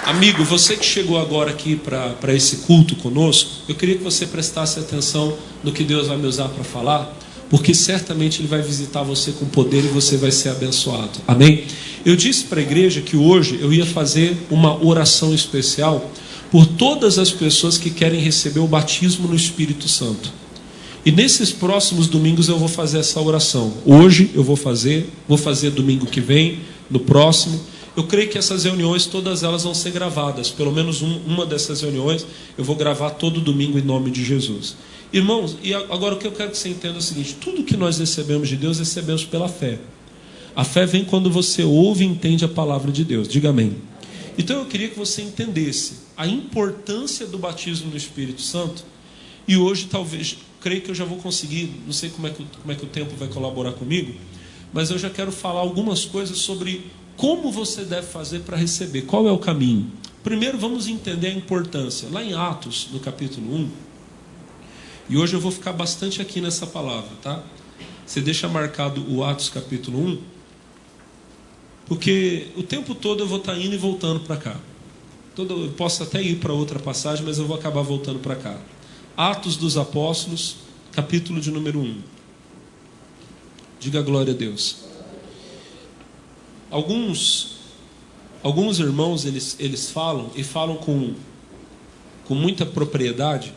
Amigo, você que chegou agora aqui para esse culto conosco, eu queria que você prestasse atenção no que Deus vai me usar para falar, porque certamente Ele vai visitar você com poder e você vai ser abençoado. Amém? Eu disse para a igreja que hoje eu ia fazer uma oração especial por todas as pessoas que querem receber o batismo no Espírito Santo. E nesses próximos domingos eu vou fazer essa oração. Hoje eu vou fazer domingo que vem, no próximo. Eu creio que essas reuniões, todas elas vão ser gravadas. Pelo menos uma dessas reuniões eu vou gravar todo domingo em nome de Jesus. Irmãos, e agora o que eu quero que você entenda é o seguinte: tudo que nós recebemos de Deus, recebemos pela fé. A fé vem quando você ouve e entende a palavra de Deus. Diga amém. Então eu queria que você entendesse a importância do batismo no Espírito Santo. E hoje talvez, creio que eu já vou conseguir, não sei como é que o tempo vai colaborar comigo, mas eu já quero falar algumas coisas sobre como você deve fazer para receber, qual é o caminho. Primeiro vamos entender a importância. Lá em Atos, no capítulo 1, e hoje eu vou ficar bastante aqui nessa palavra, tá? Você deixa marcado o Atos capítulo 1, porque o tempo todo eu vou estar indo e voltando para cá. Eu posso até ir para outra passagem, mas eu vou acabar voltando para cá. Atos dos Apóstolos, capítulo de número 1. Diga glória a Deus. Alguns irmãos, eles falam, e falam com muita propriedade,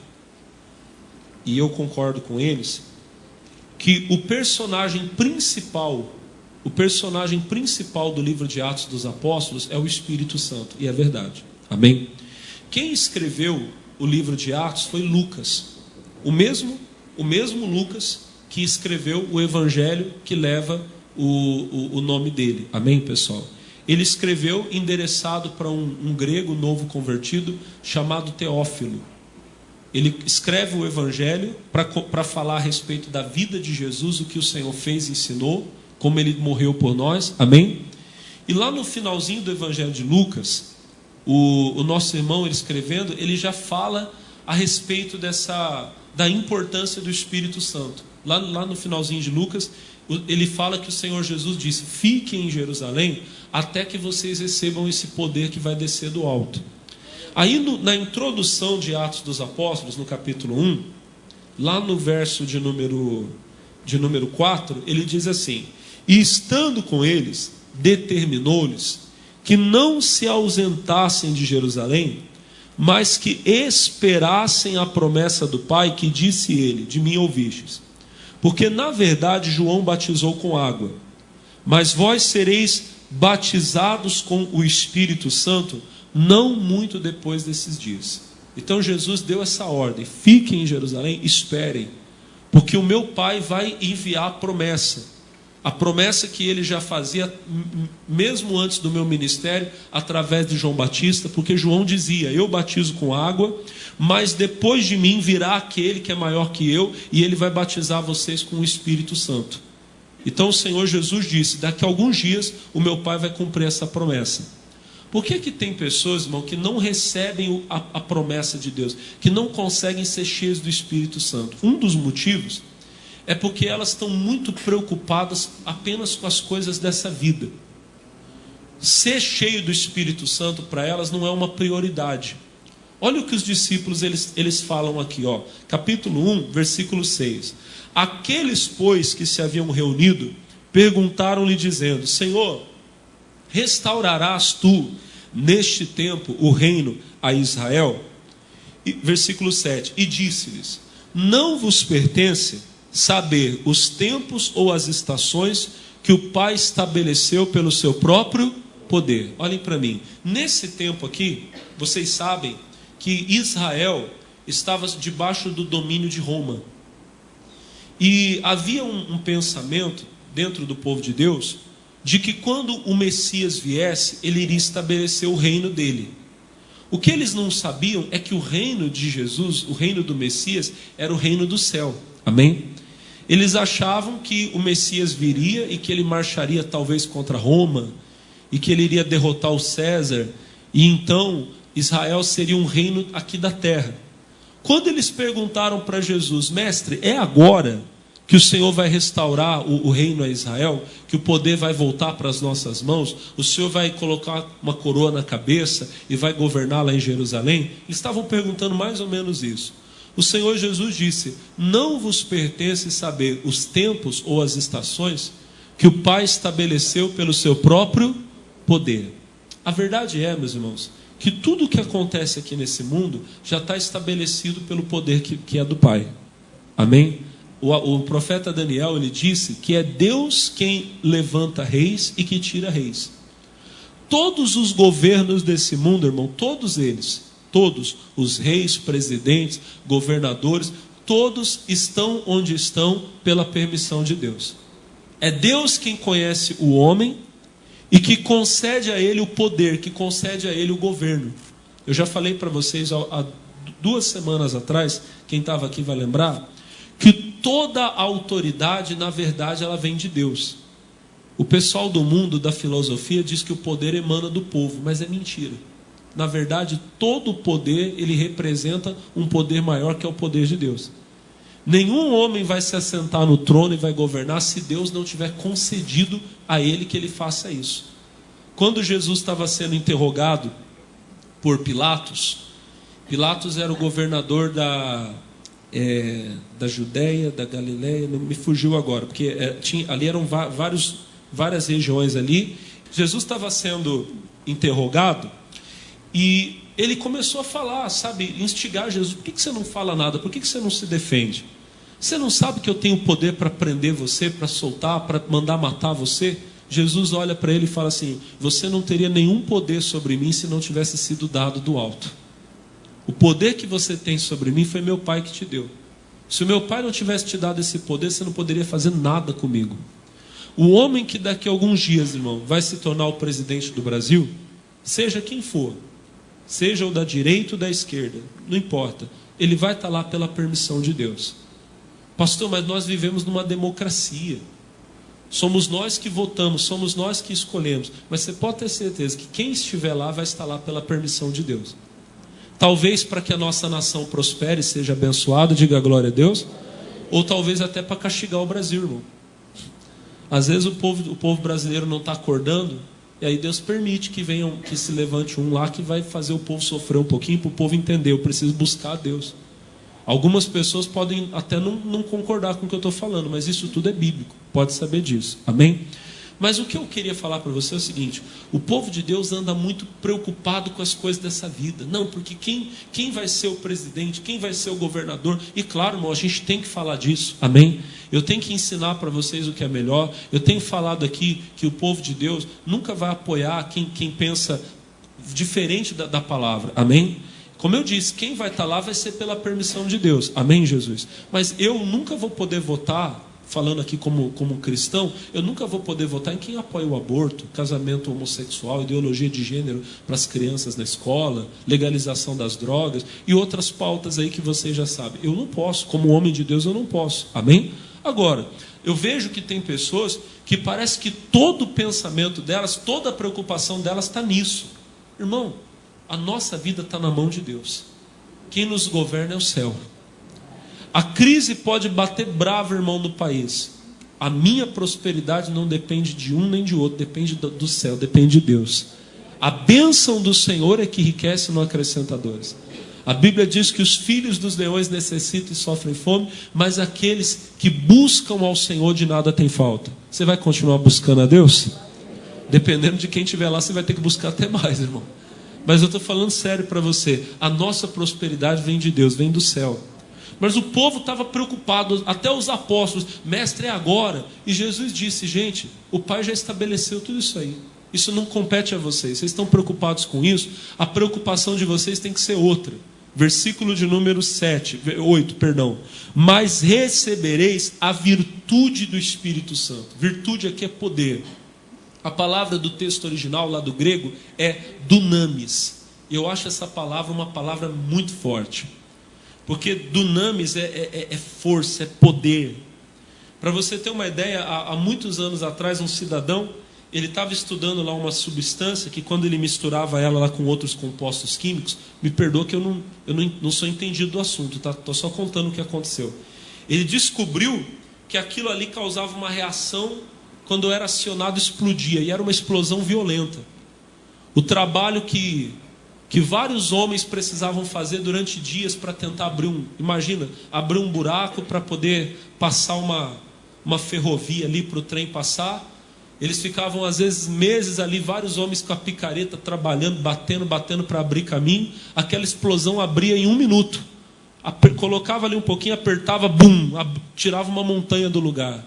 e eu concordo com eles, que o personagem principal do livro de Atos dos Apóstolos é o Espírito Santo, e é verdade. Amém? Quem escreveu o livro de Atos foi Lucas, o mesmo Lucas que escreveu o evangelho que leva o nome dele. Amém, pessoal? Ele escreveu endereçado para um grego novo convertido chamado Teófilo. Ele escreve o evangelho para falar a respeito da vida de Jesus, o que o Senhor fez e ensinou, como ele morreu por nós. Amém? E lá no finalzinho do evangelho de Lucas, o nosso irmão, ele escrevendo, ele já fala a respeito da importância do Espírito Santo. Lá no finalzinho de Lucas, ele fala que o Senhor Jesus disse: fiquem em Jerusalém até que vocês recebam esse poder que vai descer do alto. Aí na introdução de Atos dos Apóstolos, no capítulo 1, lá no verso de número 4, ele diz assim: e estando com eles, determinou-lhes que não se ausentassem de Jerusalém, mas que esperassem a promessa do Pai, que disse ele: de mim ouvistes. Porque na verdade João batizou com água, mas vós sereis batizados com o Espírito Santo não muito depois desses dias. Então Jesus deu essa ordem: fiquem em Jerusalém, esperem, porque o meu Pai vai enviar a promessa que ele já fazia mesmo antes do meu ministério, através de João Batista, porque João dizia: eu batizo com água, mas depois de mim virá aquele que é maior que eu, e ele vai batizar vocês com o Espírito Santo. Então o Senhor Jesus disse: daqui a alguns dias o meu Pai vai cumprir essa promessa. Por que tem pessoas, irmão, que não recebem a promessa de Deus, que não conseguem ser cheias do Espírito Santo? Um dos motivos é porque elas estão muito preocupadas apenas com as coisas dessa vida. Ser cheio do Espírito Santo para elas não é uma prioridade. Olha o que os discípulos eles falam aqui, ó, capítulo 1, versículo 6. Aqueles, pois, que se haviam reunido, perguntaram-lhe dizendo: Senhor, restaurarás tu neste tempo o reino a Israel? E, versículo 7. E disse-lhes: não vos pertence saber os tempos ou as estações que o Pai estabeleceu pelo seu próprio poder. Olhem para mim. Nesse tempo aqui, vocês sabem que Israel estava debaixo do domínio de Roma. E havia um pensamento dentro do povo de Deus de que quando o Messias viesse, ele iria estabelecer o reino dele. O que eles não sabiam é que o reino de Jesus, o reino do Messias, era o reino do céu. Amém? Eles achavam que o Messias viria e que ele marcharia talvez contra Roma, e que ele iria derrotar o César, e então Israel seria um reino aqui da terra. Quando eles perguntaram para Jesus: mestre, é agora que o Senhor vai restaurar o reino a Israel, que o poder vai voltar para as nossas mãos, o Senhor vai colocar uma coroa na cabeça e vai governar lá em Jerusalém. Eles estavam perguntando mais ou menos isso. O Senhor Jesus disse: não vos pertence saber os tempos ou as estações que o Pai estabeleceu pelo seu próprio poder. A verdade é, meus irmãos, que tudo o que acontece aqui nesse mundo já está estabelecido pelo poder que é do Pai. Amém? O profeta Daniel, ele disse que é Deus quem levanta reis e que tira reis. Todos os governos desse mundo, irmão, todos eles, todos os reis, presidentes, governadores, todos estão onde estão pela permissão de Deus. É Deus quem conhece o homem e que concede a ele o poder, que concede a ele o governo. Eu já falei para vocês há 2 semanas atrás, quem estava aqui vai lembrar, que toda a autoridade, na verdade, ela vem de Deus. O pessoal do mundo da filosofia diz que o poder emana do povo, mas é mentira. Na verdade, todo o poder, ele representa um poder maior, que é o poder de Deus. Nenhum homem vai se assentar no trono e vai governar se Deus não tiver concedido a ele que ele faça isso. Quando Jesus estava sendo interrogado por Pilatos, Pilatos era o governador da Judéia, da Galileia, me fugiu agora, porque ali eram várias regiões ali. Jesus estava sendo interrogado e ele começou a falar, sabe, instigar Jesus: por que você não fala nada? Por que você não se defende? Você não sabe que eu tenho poder para prender você, para soltar, para mandar matar você? Jesus olha para ele e fala assim: você não teria nenhum poder sobre mim se não tivesse sido dado do alto. O poder que você tem sobre mim foi meu Pai que te deu. Se o meu Pai não tivesse te dado esse poder, você não poderia fazer nada comigo. O homem que daqui a alguns dias, irmão, vai se tornar o presidente do Brasil, seja quem for, seja o da direita ou da esquerda, não importa, ele vai estar lá pela permissão de Deus. Pastor, mas nós vivemos numa democracia. Somos nós que votamos, somos nós que escolhemos. Mas você pode ter certeza que quem estiver lá vai estar lá pela permissão de Deus. Talvez para que a nossa nação prospere, seja abençoada, diga glória a Deus. Ou talvez até para castigar o Brasil, irmão. Às vezes o povo brasileiro não está acordando, e aí Deus permite que se levante um lá que vai fazer o povo sofrer um pouquinho, para o povo entender: eu preciso buscar a Deus. Algumas pessoas podem até não concordar com o que eu estou falando, mas isso tudo é bíblico, pode saber disso, amém? Mas o que eu queria falar para você é o seguinte: o povo de Deus anda muito preocupado com as coisas dessa vida. Não, porque quem vai ser o presidente, quem vai ser o governador? E claro, irmão, a gente tem que falar disso, amém? Eu tenho que ensinar para vocês o que é melhor. Eu tenho falado aqui que o povo de Deus nunca vai apoiar quem pensa diferente da palavra, amém? Como eu disse, quem vai estar lá vai ser pela permissão de Deus, amém, Jesus? Mas eu nunca vou poder votar, falando aqui como cristão, eu nunca vou poder votar em quem apoia o aborto, casamento homossexual, ideologia de gênero para as crianças na escola, legalização das drogas e outras pautas aí que vocês já sabem. Eu não posso, como homem de Deus eu não posso, amém? Agora, eu vejo que tem pessoas que parece que todo o pensamento delas, toda a preocupação delas está nisso. Irmão, a nossa vida está na mão de Deus. Quem nos governa é o céu. A crise pode bater bravo, irmão, no país. A minha prosperidade não depende de um nem de outro, depende do céu, depende de Deus. A bênção do Senhor é que enriquece e não acrescenta dores. A Bíblia diz que os filhos dos leões necessitam e sofrem fome, mas aqueles que buscam ao Senhor de nada têm falta. Você vai continuar buscando a Deus? Dependendo de quem estiver lá, você vai ter que buscar até mais, irmão. Mas eu estou falando sério para você. A nossa prosperidade vem de Deus, vem do céu. Mas o povo estava preocupado, até os apóstolos: mestre, é agora. E Jesus disse: gente, o Pai já estabeleceu tudo isso aí. Isso não compete a vocês. Vocês estão preocupados com isso? A preocupação de vocês tem que ser outra. Versículo de número 8. Mas recebereis a virtude do Espírito Santo. Virtude aqui é poder. A palavra do texto original lá do grego é dunamis. Eu acho essa palavra uma palavra muito forte. Porque dunamis é força, é poder. Para você ter uma ideia, há muitos anos atrás, um cidadão, ele estava estudando lá uma substância que, quando ele misturava ela lá com outros compostos químicos, me perdoa que eu não sou entendido do assunto, tá? Estou só contando o que aconteceu. Ele descobriu que aquilo ali causava uma reação, quando era acionado explodia, e era uma explosão violenta. O trabalho que vários homens precisavam fazer durante dias para tentar abrir abrir um buraco para poder passar uma ferrovia ali para o trem passar. Eles ficavam às vezes meses ali, vários homens com a picareta trabalhando, batendo para abrir caminho. Aquela explosão abria em 1 minuto. Colocava ali um pouquinho, apertava, bum, tirava uma montanha do lugar.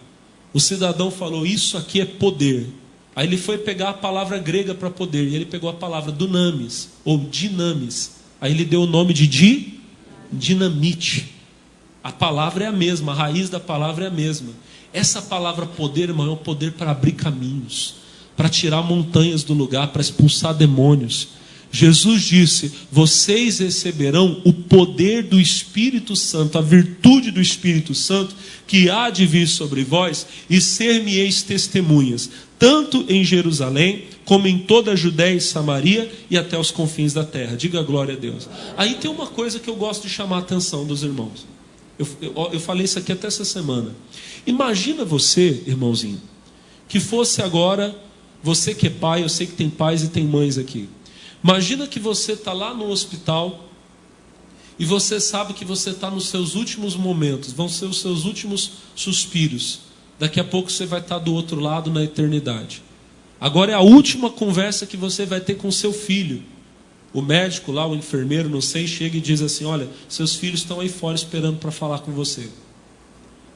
O cidadão falou: isso aqui é poder. Aí ele foi pegar a palavra grega para poder, e ele pegou a palavra dunamis, ou dinamis. Aí ele deu o nome de dinamite. A palavra é a mesma, a raiz da palavra é a mesma. Essa palavra poder, irmão, é um poder para abrir caminhos, para tirar montanhas do lugar, para expulsar demônios. Jesus disse: vocês receberão o poder do Espírito Santo, a virtude do Espírito Santo, que há de vir sobre vós, e ser-me-eis testemunhas, tanto em Jerusalém, como em toda a Judéia e Samaria, e até os confins da terra. Diga glória a Deus. Aí tem uma coisa que eu gosto de chamar a atenção dos irmãos. Eu falei isso aqui até essa semana. Imagina você, irmãozinho, que fosse agora, você que é pai, eu sei que tem pais e tem mães aqui. Imagina que você está lá no hospital e você sabe que você está nos seus últimos momentos, vão ser os seus últimos suspiros. Daqui a pouco você vai estar do outro lado na eternidade. Agora é a última conversa que você vai ter com seu filho. O médico lá, o enfermeiro, não sei, chega e diz assim: olha, seus filhos estão aí fora esperando para falar com você.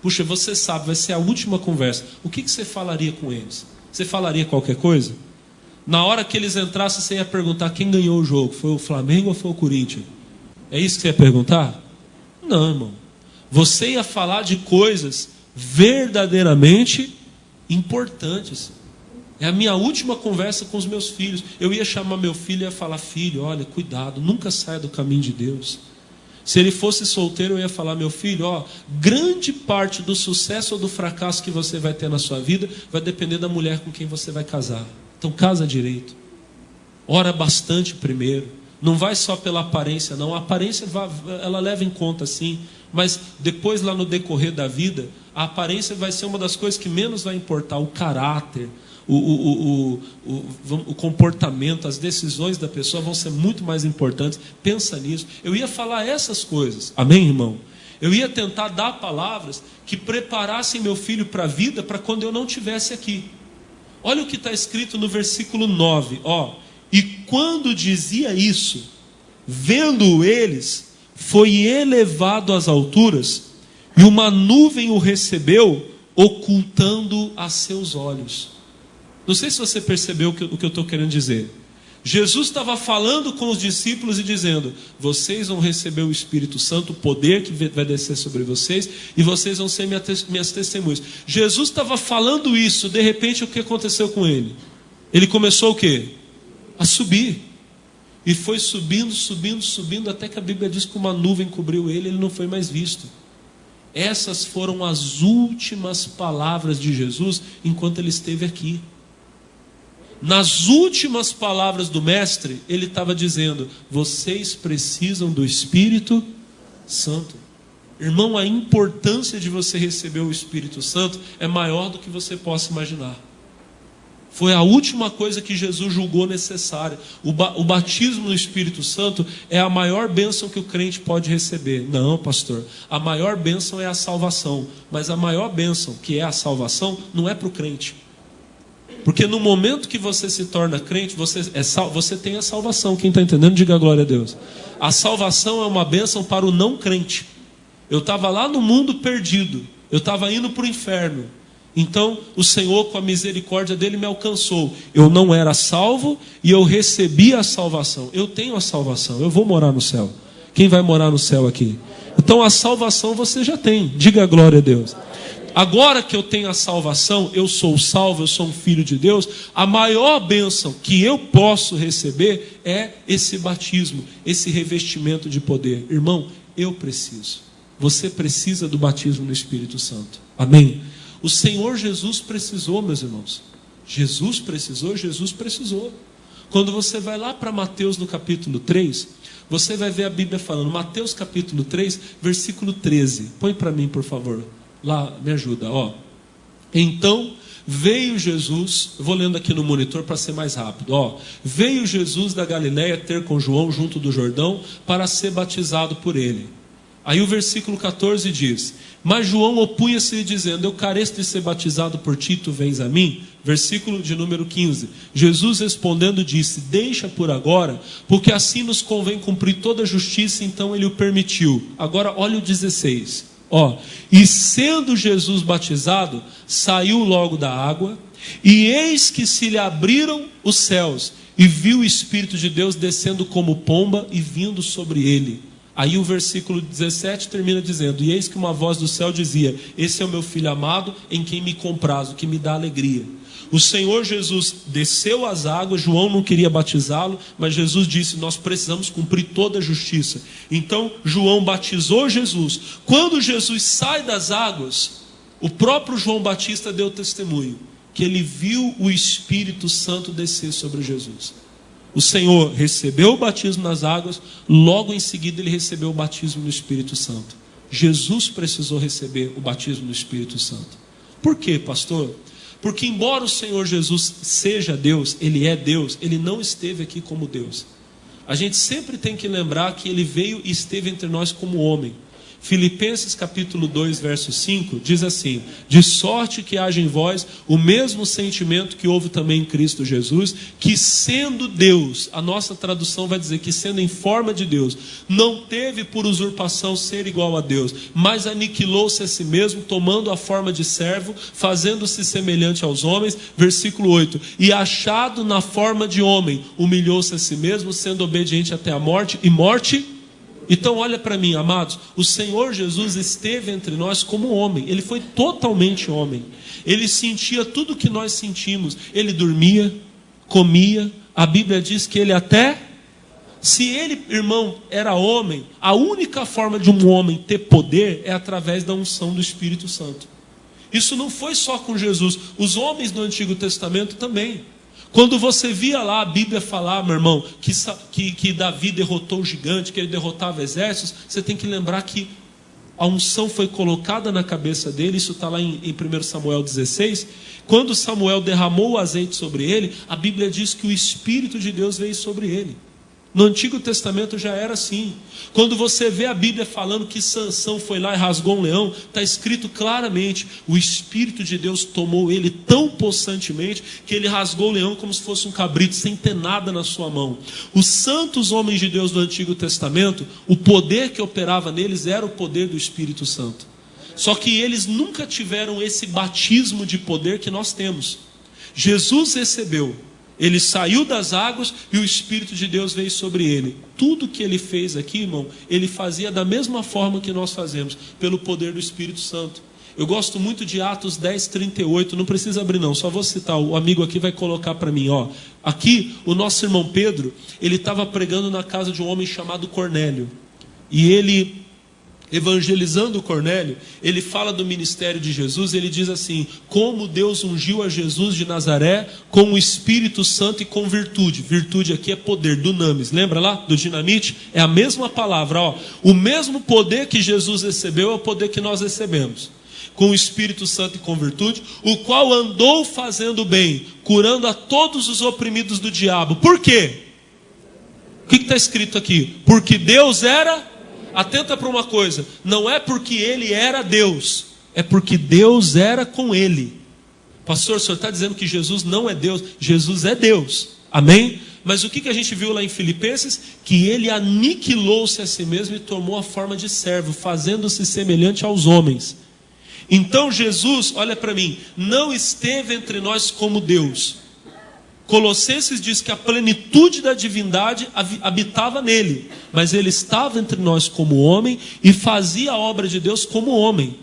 Puxa, você sabe, vai ser a última conversa. O que você falaria com eles? Você falaria qualquer coisa? Na hora que eles entrassem, você ia perguntar quem ganhou o jogo. Foi o Flamengo ou foi o Corinthians? É isso que você ia perguntar? Não, irmão. Você ia falar de coisas verdadeiramente importantes. É a minha última conversa com os meus filhos. Eu ia chamar meu filho e ia falar: filho, olha, cuidado, nunca saia do caminho de Deus. Se ele fosse solteiro, eu ia falar: meu filho, grande parte do sucesso ou do fracasso que você vai ter na sua vida vai depender da mulher com quem você vai casar. Então casa direito. Ora bastante primeiro. Não vai só pela aparência, não. A aparência ela leva em conta, sim. Mas depois, lá no decorrer da vida, a aparência vai ser uma das coisas que menos vai importar. O caráter, o comportamento, as decisões da pessoa vão ser muito mais importantes. Pensa nisso. Eu ia falar essas coisas. Amém, irmão? Eu ia tentar dar palavras que preparassem meu filho para a vida, para quando eu não estivesse aqui. Olha o que está escrito no versículo 9. E quando dizia isso, vendo-o eles, foi elevado às alturas, e uma nuvem o recebeu, ocultando a seus olhos. Não sei se você percebeu o que eu estou querendo dizer. Jesus estava falando com os discípulos e dizendo: vocês vão receber o Espírito Santo, o poder que vai descer sobre vocês, e vocês vão ser minhas testemunhas. Jesus estava falando isso, de repente o que aconteceu com ele? Ele começou o quê? A subir. E foi subindo, até que a Bíblia diz que uma nuvem cobriu ele, ele não foi mais visto. Essas foram as últimas palavras de Jesus enquanto ele esteve aqui. Nas últimas palavras do Mestre, ele estava dizendo: vocês precisam do Espírito Santo. Irmão, a importância de você receber o Espírito Santo é maior do que você possa imaginar. Foi a última coisa que Jesus julgou necessária. O batismo no Espírito Santo é a maior bênção que o crente pode receber. Não, pastor, a maior bênção é a salvação. Mas a maior bênção, que é a salvação, não é para o crente. Porque no momento que você se torna crente, você tem a salvação. Quem está entendendo, diga glória a Deus. A salvação é uma bênção para o não crente. Eu estava lá no mundo perdido, eu estava indo para o inferno. Então o Senhor, com a misericórdia dele, me alcançou. Eu não era salvo e eu recebi a salvação. Eu tenho a salvação, eu vou morar no céu. Quem vai morar no céu aqui? Então a salvação você já tem, diga glória a Deus. Agora que eu tenho a salvação, eu sou salvo, eu sou um filho de Deus, a maior bênção que eu posso receber é esse batismo, esse revestimento de poder. Irmão, eu preciso. Você precisa do batismo no Espírito Santo. Amém? O Senhor Jesus precisou, meus irmãos. Jesus precisou. Quando você vai lá para Mateus no capítulo 3, você vai ver a Bíblia falando. Mateus capítulo 3, versículo 13. Põe para mim, por favor. Lá, me ajuda, ó. Então veio Jesus, eu vou lendo aqui no monitor para ser mais rápido, ó. Veio Jesus da Galiléia ter com João junto do Jordão para ser batizado por ele. Aí o versículo 14 diz: mas João opunha-se dizendo: eu careço de ser batizado por ti, tu vens a mim? Versículo de número 15. Jesus respondendo disse: deixa por agora, porque assim nos convém cumprir toda a justiça. Então ele o permitiu. Agora olha o 16. Ó, e sendo Jesus batizado, saiu logo da água, e eis que se lhe abriram os céus, e viu o Espírito de Deus descendo como pomba e vindo sobre ele. Aí o versículo 17 termina dizendo: e eis que uma voz do céu dizia: esse é o meu filho amado, em quem me comprazo, que me dá alegria. O Senhor Jesus desceu às águas. João não queria batizá-lo, mas Jesus disse: nós precisamos cumprir toda a justiça. Então João batizou Jesus. Quando Jesus sai das águas, o próprio João Batista deu testemunho que ele viu o Espírito Santo descer sobre Jesus. O Senhor recebeu o batismo nas águas, logo em seguida ele recebeu o batismo no Espírito Santo. Jesus precisou receber o batismo no Espírito Santo. Por quê, pastor? Porque embora o Senhor Jesus seja Deus, Ele é Deus, Ele não esteve aqui como Deus. A gente sempre tem que lembrar que Ele veio e esteve entre nós como homem. Filipenses capítulo 2, verso 5, diz assim: de sorte que haja em vós o mesmo sentimento que houve também em Cristo Jesus, que sendo Deus, a nossa tradução vai dizer que sendo em forma de Deus, não teve por usurpação ser igual a Deus, mas aniquilou-se a si mesmo, tomando a forma de servo, fazendo-se semelhante aos homens. Versículo 8, e achado na forma de homem, humilhou-se a si mesmo, sendo obediente até a morte, e morte. Então olha para mim, amados, o Senhor Jesus esteve entre nós como homem. Ele foi totalmente homem. Ele sentia tudo o que nós sentimos. Ele dormia, comia. A Bíblia diz que ele até... Se ele, irmão, era homem, a única forma de um homem ter poder é através da unção do Espírito Santo. Isso não foi só com Jesus. Os homens do Antigo Testamento também. Quando você via lá a Bíblia falar, meu irmão, que Davi derrotou o gigante, que ele derrotava exércitos, você tem que lembrar que a unção foi colocada na cabeça dele. Isso está lá em 1 Samuel 16. Quando Samuel derramou o azeite sobre ele, a Bíblia diz que o Espírito de Deus veio sobre ele. No Antigo Testamento já era assim. Quando você vê a Bíblia falando que Sansão foi lá e rasgou um leão, está escrito claramente: o Espírito de Deus tomou ele tão possantemente que ele rasgou o leão como se fosse um cabrito, sem ter nada na sua mão. Os santos homens de Deus do Antigo Testamento, o poder que operava neles era o poder do Espírito Santo. Só que eles nunca tiveram esse batismo de poder que nós temos. Jesus recebeu. Ele saiu das águas e o Espírito de Deus veio sobre ele. Tudo que ele fez aqui, irmão, ele fazia da mesma forma que nós fazemos, pelo poder do Espírito Santo. Eu gosto muito de Atos 10, 38, não precisa abrir não, só vou citar, o amigo aqui vai colocar para mim, ó. Aqui, o nosso irmão Pedro, ele estava pregando na casa de um homem chamado Cornélio. E ele, evangelizando Cornélio, ele fala do ministério de Jesus. Ele diz assim: como Deus ungiu a Jesus de Nazaré com o Espírito Santo e com virtude. Virtude aqui é poder, dunamis. Lembra lá do dinamite? É a mesma palavra, ó. O mesmo poder que Jesus recebeu é o poder que nós recebemos. Com o Espírito Santo e com virtude, o qual andou fazendo bem, curando a todos os oprimidos do diabo. Por quê? O que está escrito aqui? Porque Deus era... Atenta para uma coisa, não é porque ele era Deus, é porque Deus era com ele. Pastor, o senhor está dizendo que Jesus não é Deus? Jesus é Deus, amém? Mas o que a gente viu lá em Filipenses? Que ele aniquilou-se a si mesmo e tomou a forma de servo, fazendo-se semelhante aos homens. Então Jesus, olha para mim, não esteve entre nós como Deus. Colossenses diz que a plenitude da divindade habitava nele, mas ele estava entre nós como homem e fazia a obra de Deus como homem.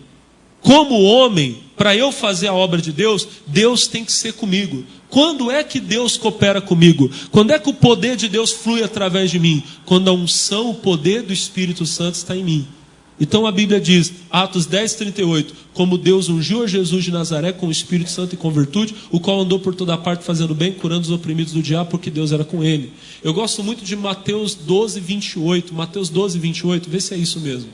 Como homem, para eu fazer a obra de Deus, Deus tem que ser comigo. Quando é que Deus coopera comigo? Quando é que o poder de Deus flui através de mim? Quando a unção, o poder do Espírito Santo está em mim. Então a Bíblia diz, Atos 10, 38, como Deus ungiu a Jesus de Nazaré com o Espírito Santo e com virtude, o qual andou por toda parte fazendo bem, curando os oprimidos do diabo, porque Deus era com ele. Eu gosto muito de Mateus 12, 28. Mateus 12, 28, vê se é isso mesmo,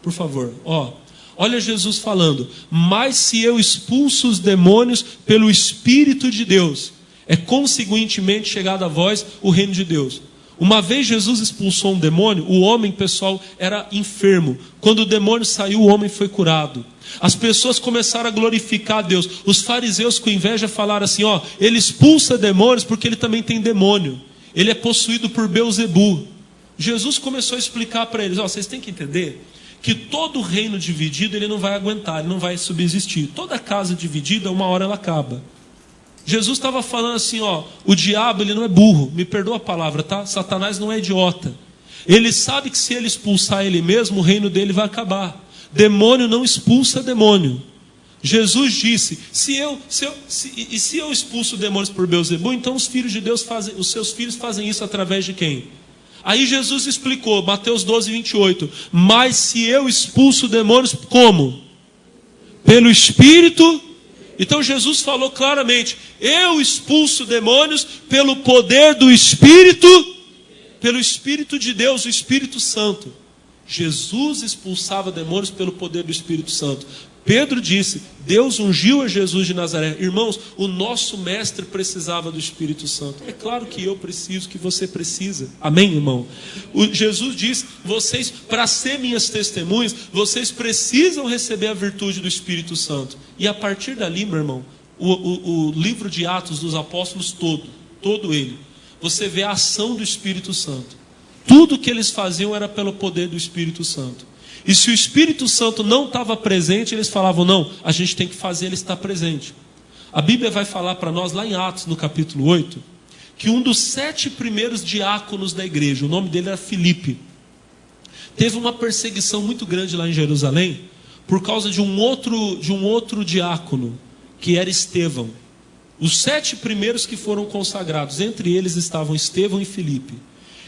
por favor. Ó, Olha Jesus falando: mas se eu expulso os demônios pelo Espírito de Deus, é consequentemente chegado a vós o reino de Deus. Uma vez Jesus expulsou um demônio, o homem, pessoal, era enfermo. Quando o demônio saiu, o homem foi curado. As pessoas começaram a glorificar a Deus. Os fariseus com inveja falaram assim: ó, ele expulsa demônios porque ele também tem demônio. Ele é possuído por Beelzebu. Jesus começou a explicar para eles: ó, vocês têm que entender que todo reino dividido ele não vai aguentar, ele não vai subsistir. Toda casa dividida, uma hora ela acaba. Jesus estava falando assim, ó, o diabo ele não é burro, me perdoa a palavra, tá? Satanás não é idiota. Ele sabe que se ele expulsar ele mesmo, o reino dele vai acabar. Demônio não expulsa demônio. Jesus disse: se eu expulso demônios por Beelzebu, então os filhos de Deus fazem, os seus filhos fazem isso através de quem? Aí Jesus explicou, Mateus 12, 28. Mas se eu expulso demônios, como? Pelo Espírito. Então Jesus falou claramente: eu expulso demônios pelo poder do Espírito, pelo Espírito de Deus, o Espírito Santo. Jesus expulsava demônios pelo poder do Espírito Santo. Pedro disse: Deus ungiu a Jesus de Nazaré. Irmãos, o nosso mestre precisava do Espírito Santo. É claro que eu preciso, que você precisa. Amém, irmão? Jesus disse: vocês, para ser minhas testemunhas, vocês precisam receber a virtude do Espírito Santo. E a partir dali, meu irmão, o livro de Atos dos Apóstolos todo ele, você vê a ação do Espírito Santo. Tudo que eles faziam era pelo poder do Espírito Santo. E se o Espírito Santo não estava presente, eles falavam: não, a gente tem que fazer ele estar presente. A Bíblia vai falar para nós lá em Atos, no capítulo 8, que um dos 7 primeiros diáconos da igreja, o nome dele era Filipe, teve uma perseguição muito grande lá em Jerusalém, por causa de um outro diácono, que era Estevão. Os 7 primeiros que foram consagrados, entre eles estavam Estevão e Filipe.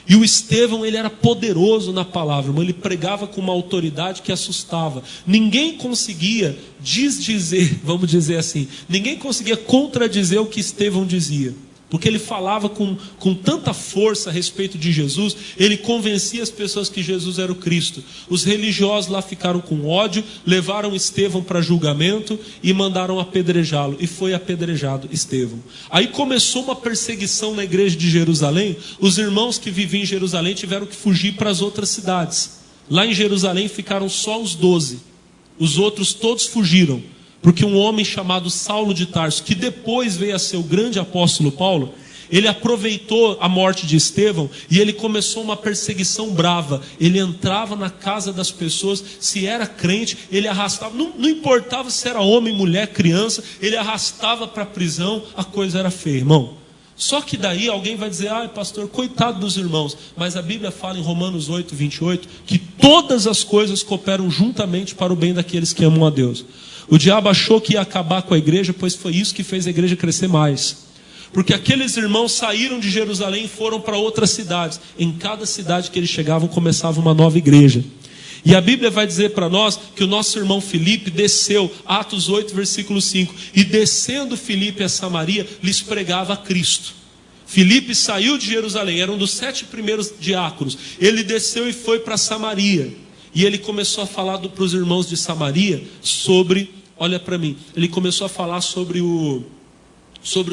E o Estevão, ele era poderoso na palavra, irmão. Ele pregava com uma autoridade que assustava. Ninguém conseguia desdizer, vamos dizer assim, ninguém conseguia contradizer o que Estevão dizia. Porque ele falava com tanta força a respeito de Jesus, ele convencia as pessoas que Jesus era o Cristo. Os religiosos lá ficaram com ódio, levaram Estevão para julgamento e mandaram apedrejá-lo. E foi apedrejado Estevão. Aí começou uma perseguição na igreja de Jerusalém. Os irmãos que viviam em Jerusalém tiveram que fugir para as outras cidades. Lá em Jerusalém ficaram só os 12. Os outros todos fugiram. Porque um homem chamado Saulo de Tarso, que depois veio a ser o grande apóstolo Paulo, ele aproveitou a morte de Estevão e ele começou uma perseguição brava. Ele entrava na casa das pessoas, se era crente, ele arrastava, não importava se era homem, mulher, criança, ele arrastava para a prisão. A coisa era feia, irmão. Só que daí alguém vai dizer: ai, pastor, coitado dos irmãos. Mas a Bíblia fala em Romanos 8, 28, que todas as coisas cooperam juntamente para o bem daqueles que amam a Deus. O diabo achou que ia acabar com a igreja, pois foi isso que fez a igreja crescer mais. Porque aqueles irmãos saíram de Jerusalém e foram para outras cidades. Em cada cidade que eles chegavam, começava uma nova igreja. E a Bíblia vai dizer para nós que o nosso irmão Filipe desceu, Atos 8, versículo 5. E descendo Filipe a Samaria, lhes pregava a Cristo. Filipe saiu de Jerusalém, era um dos 7 primeiros diáconos. Ele desceu e foi para Samaria. E ele começou a falar para os irmãos de Samaria sobre, olha para mim, ele começou a falar sobre o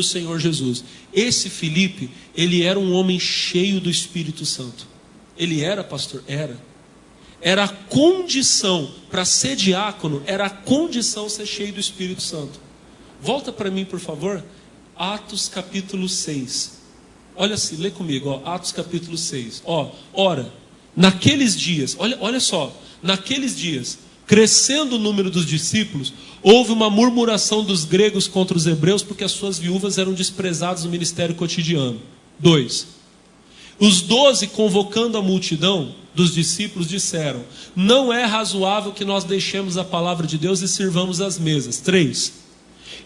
Senhor Jesus. Esse Filipe, ele era um homem cheio do Espírito Santo. Ele era, pastor? Era a condição, para ser diácono, era a condição ser cheio do Espírito Santo. Volta para mim, por favor, Atos capítulo 6. Olha assim, lê comigo, ó, Atos capítulo 6. Ora, naqueles dias, olha só, naqueles dias, crescendo o número dos discípulos, houve uma murmuração dos gregos contra os hebreus, porque as suas viúvas eram desprezadas no ministério cotidiano. 2. Os 12, convocando a multidão dos discípulos, disseram: não é razoável que nós deixemos a palavra de Deus e sirvamos as mesas. 3.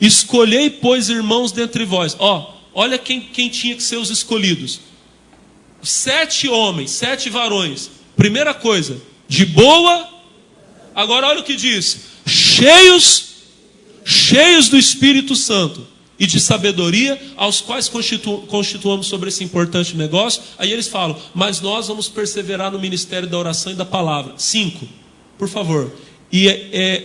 Escolhei, pois, irmãos dentre vós. Olha quem tinha que ser os escolhidos. 7 homens, 7 varões. Primeira coisa, de boa. Agora olha o que diz: cheios do Espírito Santo e de sabedoria, aos quais constituamos sobre esse importante negócio. Aí eles falam: mas nós vamos perseverar no ministério da oração e da palavra. 5, por favor.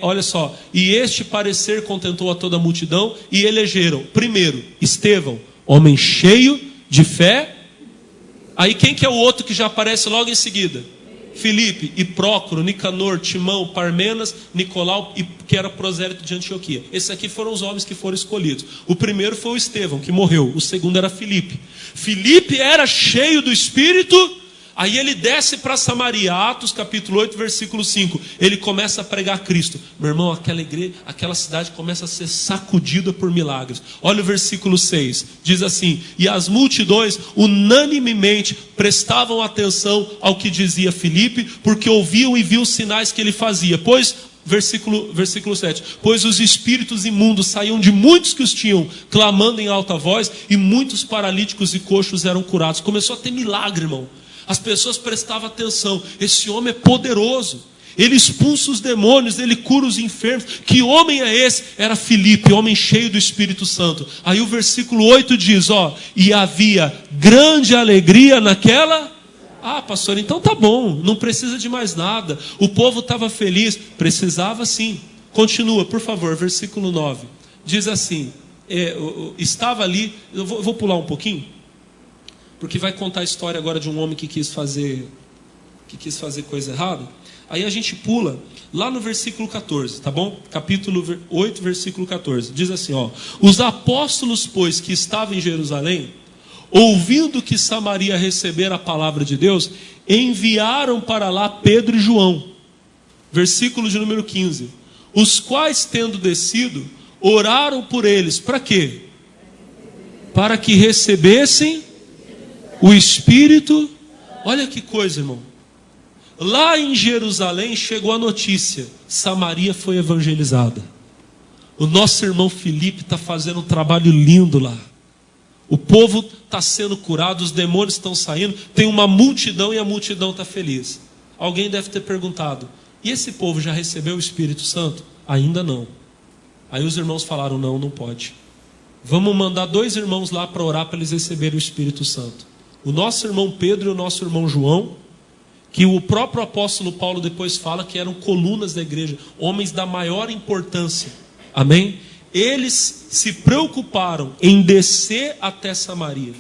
Olha só, e este parecer contentou a toda a multidão, e elegeram, primeiro, Estevão, homem cheio de fé. Aí quem que é o outro que já aparece logo em seguida? Filipe, e Prócoro, Nicanor, Timão, Parmenas, Nicolau, que era prosélito de Antioquia. Esses aqui foram os homens que foram escolhidos. O primeiro foi o Estevão, que morreu. O segundo era Filipe. Filipe era cheio do Espírito. Aí ele desce para Samaria, Atos capítulo 8, versículo 5. Ele começa a pregar Cristo. Meu irmão, aquela igreja, aquela cidade começa a ser sacudida por milagres. Olha o versículo 6, diz assim: e as multidões unanimemente prestavam atenção ao que dizia Filipe, porque ouviam e viam os sinais que ele fazia. Versículo 7, pois os espíritos imundos saíam de muitos que os tinham, clamando em alta voz, e muitos paralíticos e coxos eram curados. Começou a ter milagre, irmão. As pessoas prestavam atenção. Esse homem é poderoso. Ele expulsa os demônios, ele cura os enfermos. Que homem é esse? Era Filipe, homem cheio do Espírito Santo. Aí o versículo 8 diz, e havia grande alegria naquela... pastor, então tá bom, não precisa de mais nada. O povo estava feliz. Precisava sim. Continua, por favor, versículo 9. Diz assim, estava ali... Eu vou pular um pouquinho, porque vai contar a história agora de um homem que quis fazer coisa errada. Aí a gente pula lá no versículo 14, tá bom? Capítulo 8, versículo 14. Diz assim, os apóstolos, pois, que estavam em Jerusalém, ouvindo que Samaria recebera a palavra de Deus, enviaram para lá Pedro e João. Versículo de número 15. Os quais, tendo descido, oraram por eles. Para quê? Para que recebessem o Espírito. Olha que coisa, irmão. Lá em Jerusalém chegou a notícia: Samaria foi evangelizada. O nosso irmão Filipe está fazendo um trabalho lindo lá. O povo está sendo curado, os demônios estão saindo, tem uma multidão e a multidão está feliz. Alguém deve ter perguntado: e esse povo já recebeu o Espírito Santo? Ainda não. Aí os irmãos falaram: não pode. Vamos mandar 2 irmãos lá para orar para eles receberem o Espírito Santo. O nosso irmão Pedro e o nosso irmão João, que o próprio apóstolo Paulo depois fala que eram colunas da igreja, homens da maior importância. Amém? Eles se preocuparam em descer até Samaria,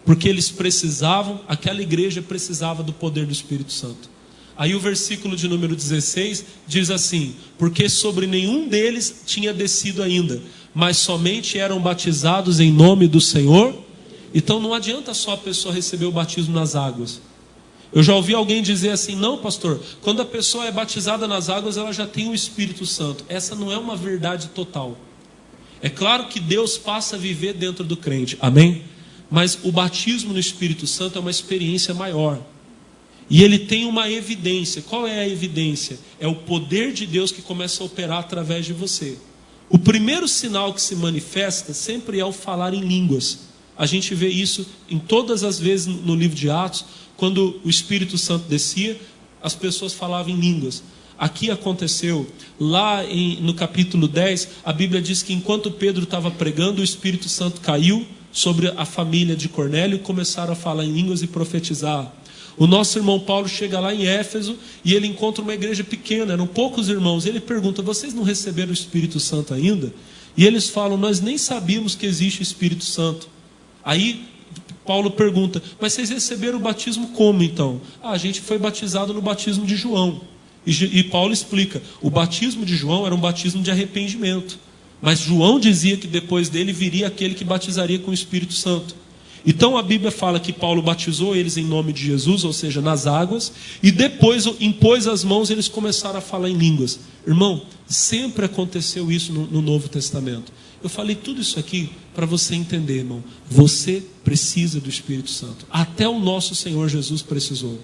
porque eles precisavam, aquela igreja precisava do poder do Espírito Santo. Aí o versículo de número 16 diz assim: porque sobre nenhum deles tinha descido ainda, mas somente eram batizados em nome do Senhor. Então não adianta só a pessoa receber o batismo nas águas. Eu já ouvi alguém dizer assim: não, pastor, quando a pessoa é batizada nas águas, ela já tem o Espírito Santo. Essa não é uma verdade total. É claro que Deus passa a viver dentro do crente, amém? Mas o batismo no Espírito Santo é uma experiência maior. E ele tem uma evidência. Qual é a evidência? É o poder de Deus que começa a operar através de você. O primeiro sinal que se manifesta sempre é o falar em línguas. A gente vê isso em todas as vezes no livro de Atos. Quando o Espírito Santo descia, as pessoas falavam em línguas. Aqui aconteceu, lá no capítulo 10, a Bíblia diz que enquanto Pedro estava pregando, o Espírito Santo caiu sobre a família de Cornélio e começaram a falar em línguas e profetizar. O nosso irmão Paulo chega lá em Éfeso e ele encontra uma igreja pequena, eram poucos irmãos. Ele pergunta: vocês não receberam o Espírito Santo ainda? E eles falam: nós nem sabíamos que existe o Espírito Santo. Aí Paulo pergunta: mas vocês receberam o batismo como então? A gente foi batizado no batismo de João. E Paulo explica: o batismo de João era um batismo de arrependimento, mas João dizia que depois dele viria aquele que batizaria com o Espírito Santo. Então a Bíblia fala que Paulo batizou eles em nome de Jesus, ou seja, nas águas, e depois impôs as mãos e eles começaram a falar em línguas. Irmão, sempre aconteceu isso no Novo Testamento. Eu falei tudo isso aqui para você entender, irmão. Você precisa do Espírito Santo. Até o nosso Senhor Jesus precisou.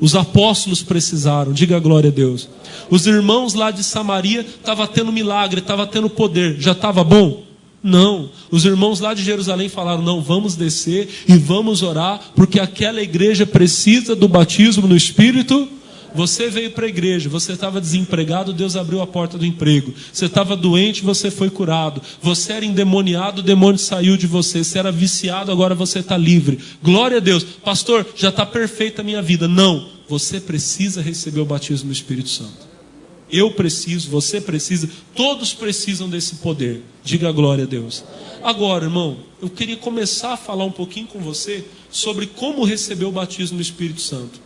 Os apóstolos precisaram, diga glória a Deus. Os irmãos lá de Samaria estavam tendo milagre, estavam tendo poder. Já estava bom? Não. Os irmãos lá de Jerusalém falaram: não, vamos descer e vamos orar, porque aquela igreja precisa do batismo no Espírito. Você veio para a igreja, você estava desempregado, Deus abriu a porta do emprego. Você estava doente, você foi curado. Você era endemoniado, o demônio saiu de você. Você era viciado, agora você está livre. Glória a Deus. Pastor, já está perfeita a minha vida. Não, você precisa receber o batismo do Espírito Santo. Eu preciso, você precisa, todos precisam desse poder. Diga glória a Deus. Agora, irmão, eu queria começar a falar um pouquinho com você sobre como receber o batismo no Espírito Santo.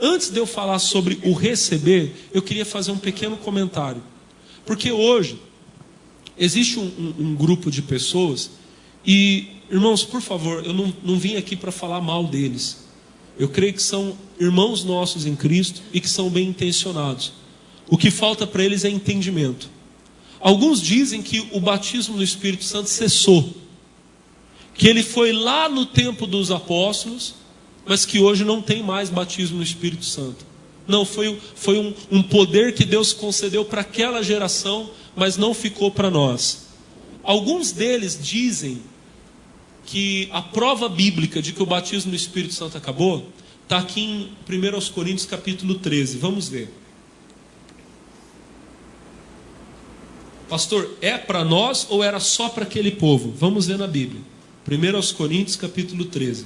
Antes de eu falar sobre o receber, eu queria fazer um pequeno comentário. Porque hoje, existe um grupo de pessoas, e, irmãos, por favor, eu não vim aqui para falar mal deles. Eu creio que são irmãos nossos em Cristo e que são bem intencionados. O que falta para eles é entendimento. Alguns dizem que o batismo no Espírito Santo cessou. Que ele foi lá no tempo dos apóstolos, mas que hoje não tem mais batismo no Espírito Santo. Não, foi um poder que Deus concedeu para aquela geração, mas não ficou para nós. Alguns deles dizem que a prova bíblica de que o batismo no Espírito Santo acabou está aqui em 1 Coríntios capítulo 13. Vamos ver. Pastor, é para nós ou era só para aquele povo? Vamos ver na Bíblia. 1 Coríntios capítulo 13.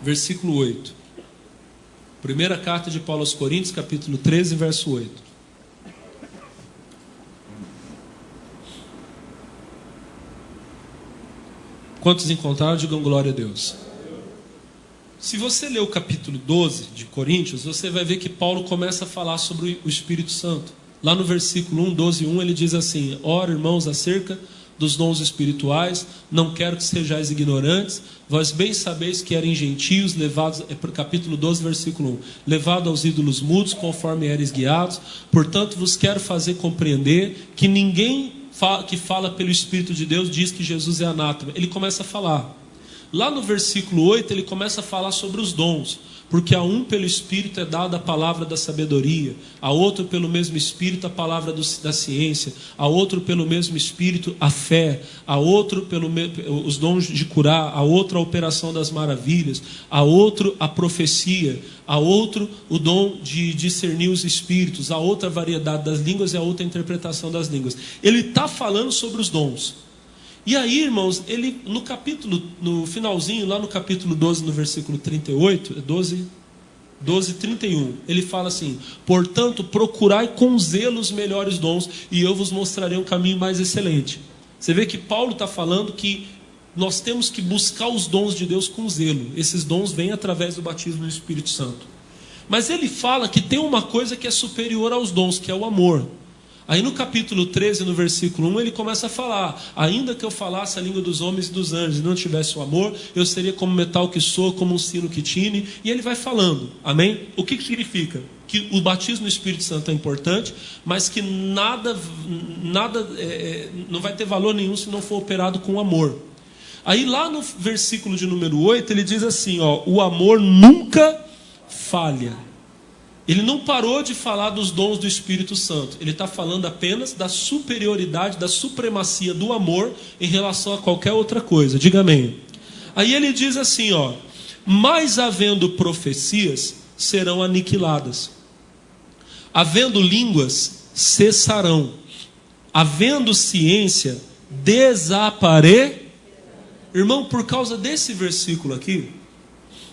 Versículo 8. Primeira carta de Paulo aos Coríntios, capítulo 13, verso 8. Quantos encontraram, digam glória a Deus. Se você ler o capítulo 12 de Coríntios, você vai ver que Paulo começa a falar sobre o Espírito Santo. Lá no versículo 1, 12:1, ele diz assim: ora, irmãos, acerca dos dons espirituais, não quero que sejais ignorantes, vós bem sabeis que eram gentios, levados, capítulo 12, versículo 1, levados aos ídolos mudos, conforme eres guiados, portanto vos quero fazer compreender que ninguém que fala pelo Espírito de Deus diz que Jesus é anátema. Ele começa a falar. Lá no versículo 8 ele começa a falar sobre os dons, porque a um pelo Espírito é dada a palavra da sabedoria, a outro pelo mesmo Espírito a palavra da ciência, a outro pelo mesmo Espírito a fé, a outro os dons de curar, a outro a operação das maravilhas, a outro a profecia, a outro o dom de discernir os espíritos, a outra a variedade das línguas e a outra a interpretação das línguas. Ele está falando sobre os dons. E aí, irmãos, ele no finalzinho, lá no capítulo 12, no versículo 38, 12, 31, ele fala assim: portanto, procurai com zelo os melhores dons, e eu vos mostrarei um caminho mais excelente. Você vê que Paulo está falando que nós temos que buscar os dons de Deus com zelo. Esses dons vêm através do batismo no Espírito Santo. Mas ele fala que tem uma coisa que é superior aos dons, que é o amor. Aí no capítulo 13, no versículo 1, ele começa a falar: ainda que eu falasse a língua dos homens e dos anjos e não tivesse o amor, eu seria como metal que soa, como um sino que tine. E ele vai falando, amém? O que significa? Que o batismo no Espírito Santo é importante, mas que nada não vai ter valor nenhum se não for operado com amor. Aí lá no versículo de número 8, ele diz assim, ó: o amor nunca falha. Ele não parou de falar dos dons do Espírito Santo. Ele está falando apenas da superioridade, da supremacia do amor em relação a qualquer outra coisa. Diga amém. Aí ele diz assim, ó: mas havendo profecias, serão aniquiladas. Havendo línguas, cessarão. Havendo ciência, desaparecerá. Irmão, por causa desse versículo aqui,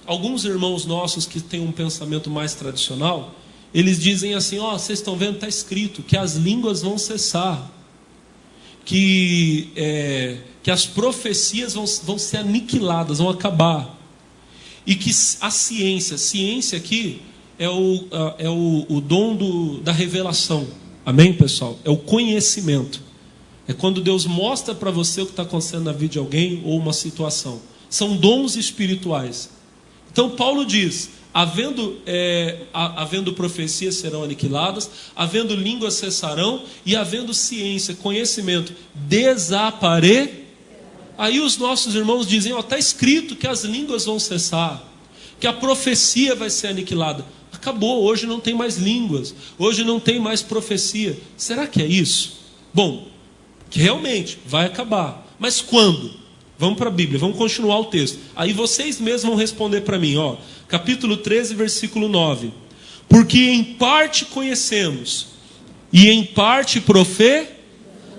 alguns irmãos nossos que têm um pensamento mais tradicional, eles dizem assim: ó, vocês estão vendo, está escrito que as línguas vão cessar, que as profecias vão ser aniquiladas, vão acabar, e que a ciência aqui é o dom da revelação, amém, pessoal? É o conhecimento, é quando Deus mostra para você o que está acontecendo na vida de alguém ou uma situação. São dons espirituais. Então Paulo diz: havendo profecias serão aniquiladas, havendo línguas cessarão, e havendo ciência, conhecimento, desaparecerá. Aí os nossos irmãos dizem: ó, está escrito que as línguas vão cessar, que a profecia vai ser aniquilada. Acabou, hoje não tem mais línguas, hoje não tem mais profecia. Será que é isso? Bom, que realmente vai acabar, mas quando? Vamos para a Bíblia, vamos continuar o texto. Aí vocês mesmos vão responder para mim, ó. Capítulo 13, versículo 9. Porque em parte conhecemos, e em parte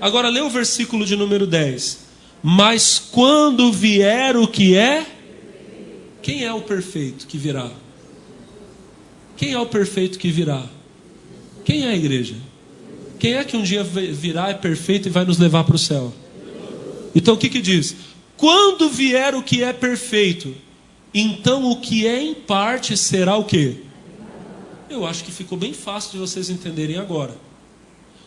Agora lê o versículo de número 10. Mas quando vier o que é? Quem é o perfeito que virá? Quem é o perfeito que virá? Quem é a igreja? Quem é que um dia virá, é perfeito e vai nos levar para o céu? Então o que diz? Quando vier o que é perfeito, então o que é em parte será o quê? Eu acho que ficou bem fácil de vocês entenderem agora.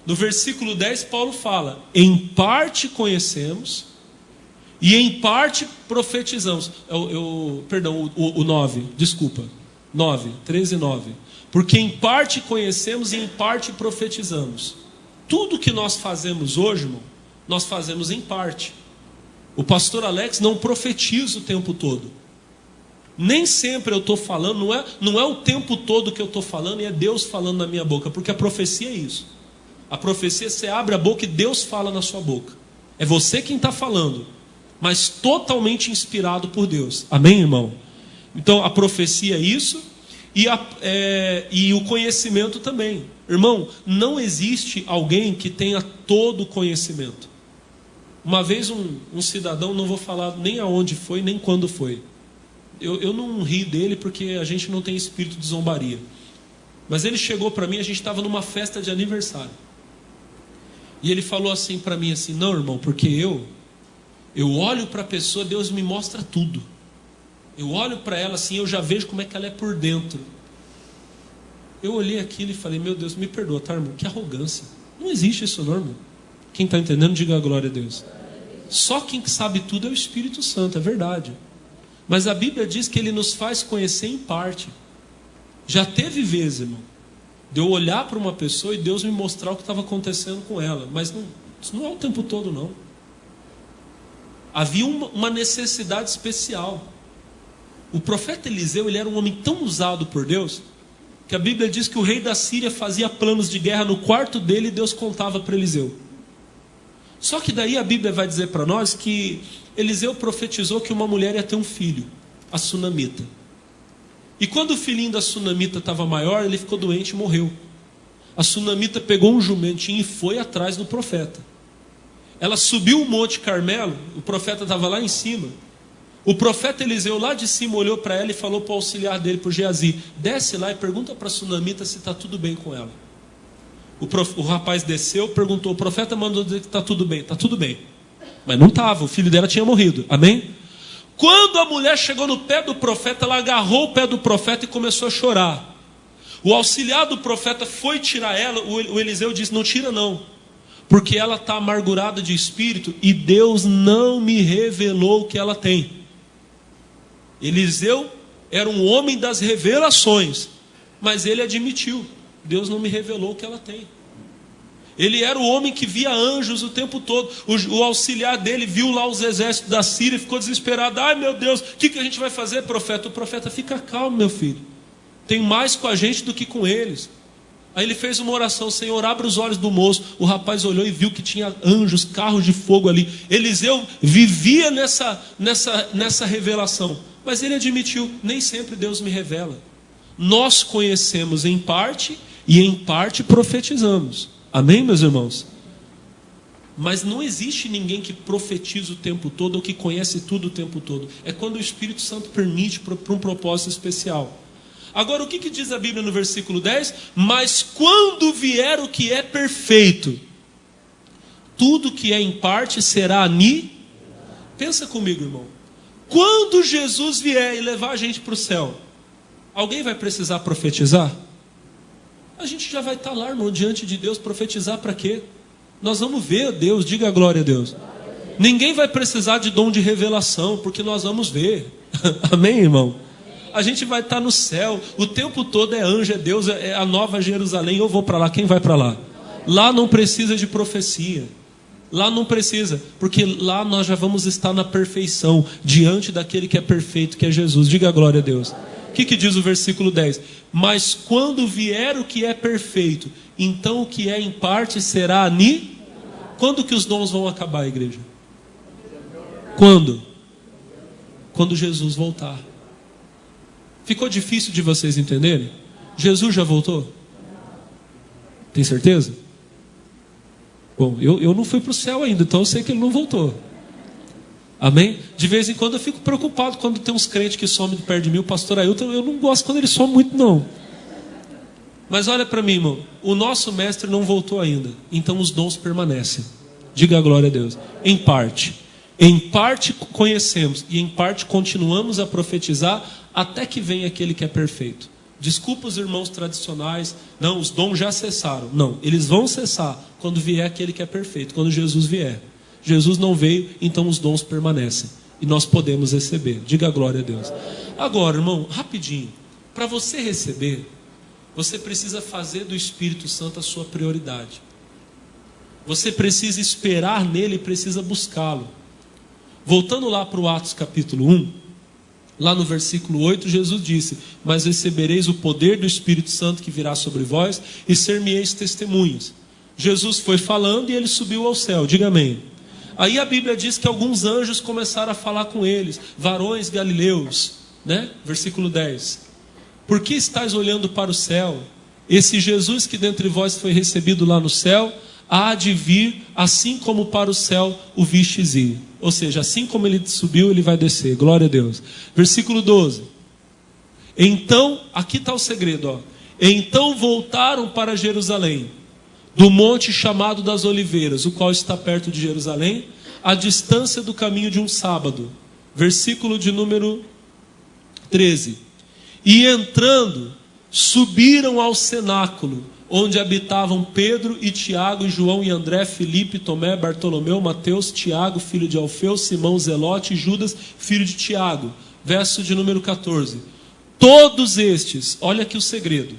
No versículo 10, Paulo fala: em parte conhecemos e em parte profetizamos. Perdão, o 9, desculpa. 9, 13 e 9. Porque em parte conhecemos e em parte profetizamos. Tudo que nós fazemos hoje, irmão, nós fazemos em parte. O pastor Alex não profetiza o tempo todo. Nem sempre eu estou falando, não é o tempo todo que eu estou falando e é Deus falando na minha boca, porque a profecia é isso. A profecia, você abre a boca e Deus fala na sua boca. É você quem está falando, mas totalmente inspirado por Deus. Amém, irmão? Então a profecia é isso e o conhecimento também. Irmão, não existe alguém que tenha todo o conhecimento. Uma vez um cidadão, não vou falar nem aonde foi, nem quando foi. Eu não ri dele porque a gente não tem espírito de zombaria. Mas ele chegou para mim, a gente estava numa festa de aniversário. E ele falou assim para mim, assim: não, irmão, porque eu olho para a pessoa, Deus me mostra tudo. Eu olho para ela assim, eu já vejo como é que ela é por dentro. Eu olhei aquilo e falei: meu Deus, me perdoa, tá, irmão? Que arrogância. Não existe isso não, irmão. Quem está entendendo, diga a glória a Deus. Só quem sabe tudo é o Espírito Santo, é verdade. Mas a Bíblia diz que Ele nos faz conhecer em parte. Já teve vezes, irmão, de eu olhar para uma pessoa e Deus me mostrar o que estava acontecendo com ela. Mas isso não é o tempo todo, não. Havia uma necessidade especial. O profeta Eliseu, ele era um homem tão usado por Deus, que a Bíblia diz que o rei da Síria fazia planos de guerra no quarto dele e Deus contava para Eliseu. Só que daí a Bíblia vai dizer para nós que Eliseu profetizou que uma mulher ia ter um filho, a Sunamita. E quando o filhinho da Sunamita estava maior, ele ficou doente e morreu. A Sunamita pegou um jumentinho e foi atrás do profeta. Ela subiu o Monte Carmelo, o profeta estava lá em cima. O profeta Eliseu lá de cima olhou para ela e falou para o auxiliar dele, para o Geazi: desce lá e pergunta para a Sunamita se está tudo bem com ela. O rapaz desceu, perguntou, o profeta mandou dizer que está tudo bem. Está tudo bem. Mas não estava, o filho dela tinha morrido. Amém? Quando a mulher chegou no pé do profeta, ela agarrou o pé do profeta e começou a chorar. O auxiliar do profeta foi tirar ela, o Eliseu disse: não tira não, porque ela está amargurada de espírito e Deus não me revelou o que ela tem. Eliseu era um homem das revelações, mas ele admitiu: Deus não me revelou o que ela tem. Ele era o homem que via anjos o tempo todo. O auxiliar dele viu lá os exércitos da Síria e ficou desesperado. Ai meu Deus, o que a gente vai fazer, profeta? O profeta: fica calmo, meu filho. Tem mais com a gente do que com eles. Aí ele fez uma oração: Senhor, abre os olhos do moço. O rapaz olhou e viu que tinha anjos, carros de fogo ali. Eliseu vivia nessa revelação. Mas ele admitiu: nem sempre Deus me revela. Nós conhecemos em parte e em parte profetizamos. Amém, meus irmãos? Mas não existe ninguém que profetiza o tempo todo ou que conhece tudo o tempo todo. É quando o Espírito Santo permite para um propósito especial. Agora, o que diz a Bíblia no versículo 10? Mas quando vier o que é perfeito, tudo que é em parte será aniquilado. Pensa comigo, irmão. Quando Jesus vier e levar a gente para o céu, alguém vai precisar profetizar? A gente já vai estar lá, irmão, diante de Deus. Profetizar para quê? Nós vamos ver Deus, diga a glória a Deus. Ninguém vai precisar de dom de revelação, porque nós vamos ver. Amém, irmão? A gente vai estar no céu, o tempo todo é anjo, é Deus, é a nova Jerusalém. Eu vou para lá, quem vai para lá? Lá não precisa de profecia. Lá não precisa, porque lá nós já vamos estar na perfeição, diante daquele que é perfeito, que é Jesus. Diga a glória a Deus. O que diz o versículo 10? Mas quando vier o que é perfeito, então o que é em parte será aniquilado. Quando que os dons vão acabar, igreja? Quando? Quando Jesus voltar. Ficou difícil de vocês entenderem? Jesus já voltou? Tem certeza? Bom, eu não fui para o céu ainda, então eu sei que ele não voltou. Amém? De vez em quando eu fico preocupado quando tem uns crentes que somem de perto de mim. O pastor Ailton, eu não gosto quando ele some muito não. Mas olha para mim, irmão, o nosso mestre não voltou ainda, então os dons permanecem. Diga a glória a Deus. Em parte conhecemos e em parte continuamos a profetizar até que venha aquele que é perfeito. Desculpa os irmãos tradicionais, não, os dons já cessaram. Não, eles vão cessar quando vier aquele que é perfeito, quando Jesus vier. Jesus não veio, então os dons permanecem e nós podemos receber. Diga a glória a Deus. Agora, irmão, rapidinho, para você receber, você precisa fazer do Espírito Santo a sua prioridade. Você precisa esperar nele e precisa buscá-lo. Voltando lá para o Atos capítulo 1, lá no versículo 8, Jesus disse: mas recebereis o poder do Espírito Santo que virá sobre vós e ser-me-eis testemunhas. Jesus foi falando e ele subiu ao céu, diga amém. Aí a Bíblia diz que alguns anjos começaram a falar com eles, varões galileus, né? Versículo 10. Por que estáis olhando para o céu? Esse Jesus que dentre vós foi recebido lá no céu, há de vir, assim como para o céu o vistes ir. Ou seja, assim como ele subiu, ele vai descer. Glória a Deus. Versículo 12. Então, aqui está o segredo, ó. Então voltaram para Jerusalém, do monte chamado das Oliveiras, o qual está perto de Jerusalém, à distância do caminho de um sábado. Versículo de número 13. E entrando, subiram ao cenáculo, onde habitavam Pedro e Tiago e João e André, Filipe, Tomé, Bartolomeu, Mateus, Tiago, filho de Alfeu, Simão, Zelote e Judas, filho de Tiago. Verso de número 14. Todos estes, olha aqui o segredo,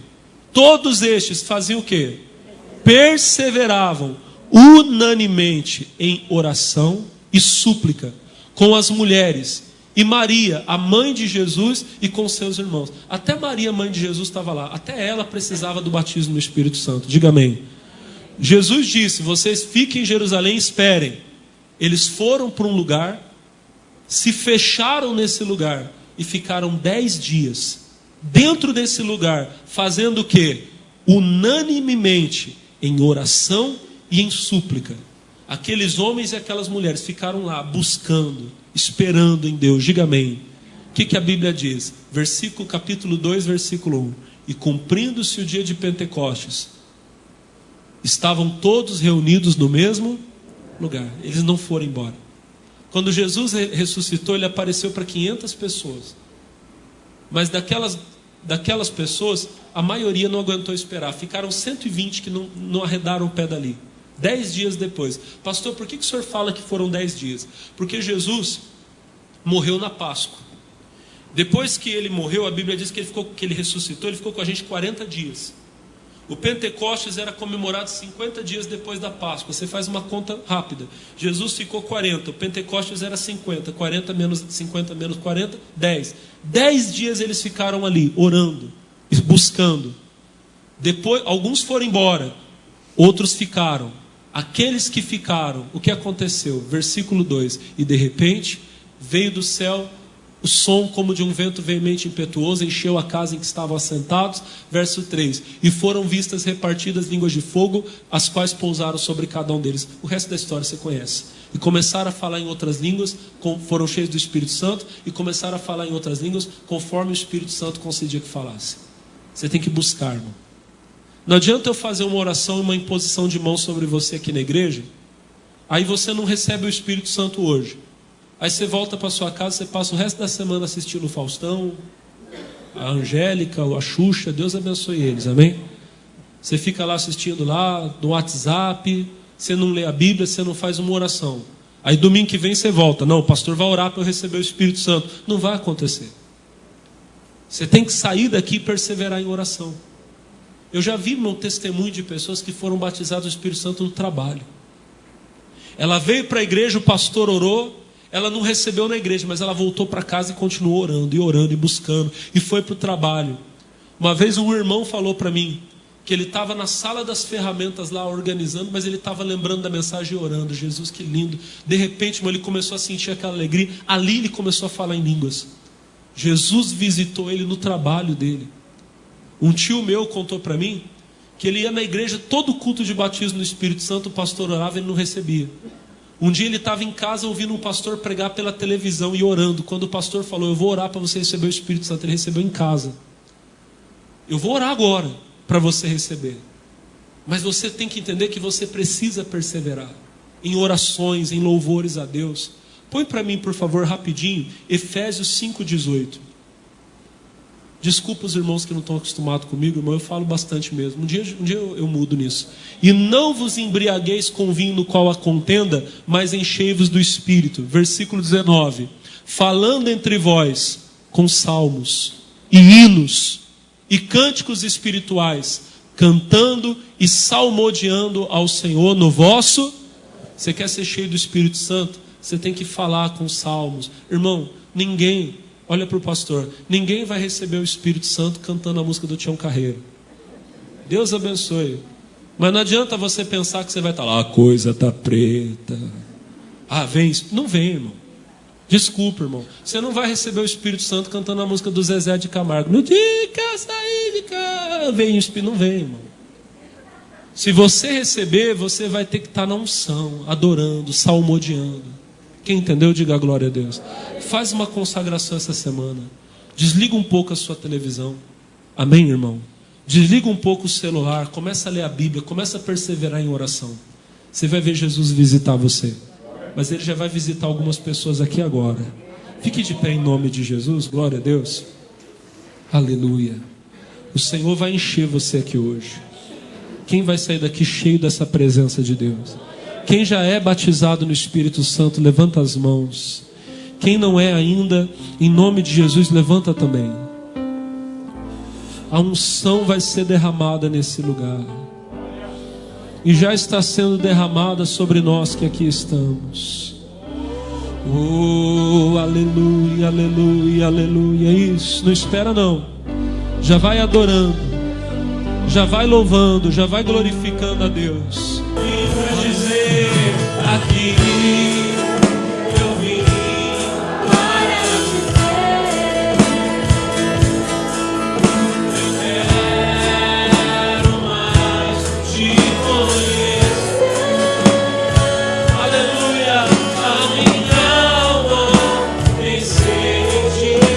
todos estes faziam o quê? Perseveravam unanimemente em oração e súplica com as mulheres e Maria, a mãe de Jesus, e com seus irmãos. Até Maria, mãe de Jesus, estava lá. Até ela precisava do batismo no Espírito Santo. Diga amém. Jesus disse: vocês fiquem em Jerusalém e esperem. Eles foram para um lugar, se fecharam nesse lugar e ficaram 10 dias dentro desse lugar, fazendo o quê? Unanimemente em oração e em súplica. Aqueles homens e aquelas mulheres ficaram lá buscando, esperando em Deus. Diga amém. O que a Bíblia diz? Versículo, capítulo 2, versículo 1. E cumprindo-se o dia de Pentecostes, estavam todos reunidos no mesmo lugar. Eles não foram embora. Quando Jesus ressuscitou, ele apareceu para 500 pessoas. Mas daquelas pessoas, a maioria não aguentou esperar. Ficaram 120 que não arredaram o pé dali. 10 dias depois. Pastor, por que o senhor fala que foram 10 dias? Porque Jesus morreu na Páscoa. Depois que ele morreu, a Bíblia diz que ele ressuscitou, ele ficou com a gente 40 dias. O Pentecostes era comemorado 50 dias depois da Páscoa. Você faz uma conta rápida. Jesus ficou 40, o Pentecostes era 50. 40 menos 50 menos 40, 10. 10 dias eles ficaram ali, orando, buscando. Depois, alguns foram embora, outros ficaram. Aqueles que ficaram, o que aconteceu? Versículo 2. E de repente, veio do céu o som como de um vento veemente e impetuoso, encheu a casa em que estavam assentados. Verso 3. E foram vistas repartidas línguas de fogo, as quais pousaram sobre cada um deles. O resto da história você conhece. E começaram a falar em outras línguas, foram cheios do Espírito Santo, e começaram a falar em outras línguas, conforme o Espírito Santo concedia que falasse. Você tem que buscar, irmão. Não adianta eu fazer uma oração e uma imposição de mão sobre você aqui na igreja, aí você não recebe o Espírito Santo hoje. Aí você volta para sua casa, você passa o resto da semana assistindo o Faustão, a Angélica, a Xuxa, Deus abençoe eles, amém? Você fica lá assistindo lá, no WhatsApp, você não lê a Bíblia, você não faz uma oração. Aí domingo que vem você volta, não, o pastor vai orar para eu receber o Espírito Santo. Não vai acontecer. Você tem que sair daqui e perseverar em oração. Eu já vi meu testemunho de pessoas que foram batizadas no Espírito Santo no trabalho. Ela veio para a igreja, o pastor orou, ela não recebeu na igreja, mas ela voltou para casa e continuou orando e buscando, e foi para o trabalho. Uma vez um irmão falou para mim que ele estava na sala das ferramentas lá organizando, mas ele estava lembrando da mensagem e orando. Jesus, que lindo. De repente, ele começou a sentir aquela alegria. Ali ele começou a falar em línguas. Jesus visitou ele no trabalho dele. Um tio meu contou para mim que ele ia na igreja, todo culto de batismo no Espírito Santo, o pastor orava e ele não recebia. Um dia ele estava em casa ouvindo um pastor pregar pela televisão e orando. Quando o pastor falou, eu vou orar para você receber o Espírito Santo, ele recebeu em casa. Eu vou orar agora. para você receber. Mas você tem que entender que você precisa perseverar em orações, em louvores a Deus. Põe para mim, por favor, rapidinho, Efésios 5,18. Desculpa os irmãos que não estão acostumados comigo, irmão, eu falo bastante mesmo. Um dia eu mudo nisso. E não vos embriagueis com vinho no qual há contenda, mas enchei-vos do Espírito. Versículo 19. Falando entre vós com salmos e hinos e cânticos espirituais, cantando e salmodiando ao Senhor no vosso... Você quer ser cheio do Espírito Santo? Você tem que falar com salmos. Irmão, ninguém, olha para o pastor, ninguém vai receber o Espírito Santo cantando a música do Tião Carreiro. Deus abençoe. Mas não adianta você pensar que você vai estar lá, a coisa está preta. Ah, vem, não vem, irmão. Desculpa, irmão. Você não vai receber o Espírito Santo cantando a música do Zezé de Camargo. No dia que eu saí de casa, vem o Espírito, não vem, irmão. Se você receber, você vai ter que estar na unção, adorando, salmodiando. Quem entendeu, diga a glória a Deus. Faz uma consagração essa semana. Desliga um pouco a sua televisão. Amém, irmão? Desliga um pouco o celular. Começa a ler a Bíblia. Começa a perseverar em oração. Você vai ver Jesus visitar você. Mas Ele já vai visitar algumas pessoas aqui agora. Fique de pé em nome de Jesus. Glória a Deus. Aleluia. O Senhor vai encher você aqui hoje. Quem vai sair daqui cheio dessa presença de Deus? Quem já é batizado no Espírito Santo, levanta as mãos. Quem não é ainda, em nome de Jesus, levanta também. A unção vai ser derramada nesse lugar. E já está sendo derramada sobre nós que aqui estamos. Oh, aleluia, aleluia, aleluia. Isso, não espera não. Já vai adorando. Já vai louvando, já vai glorificando a Deus. E pra dizer aqui eu vim para dizer, eu quero mais te conhecer. Aleluia, a minha alma tem sede de ti.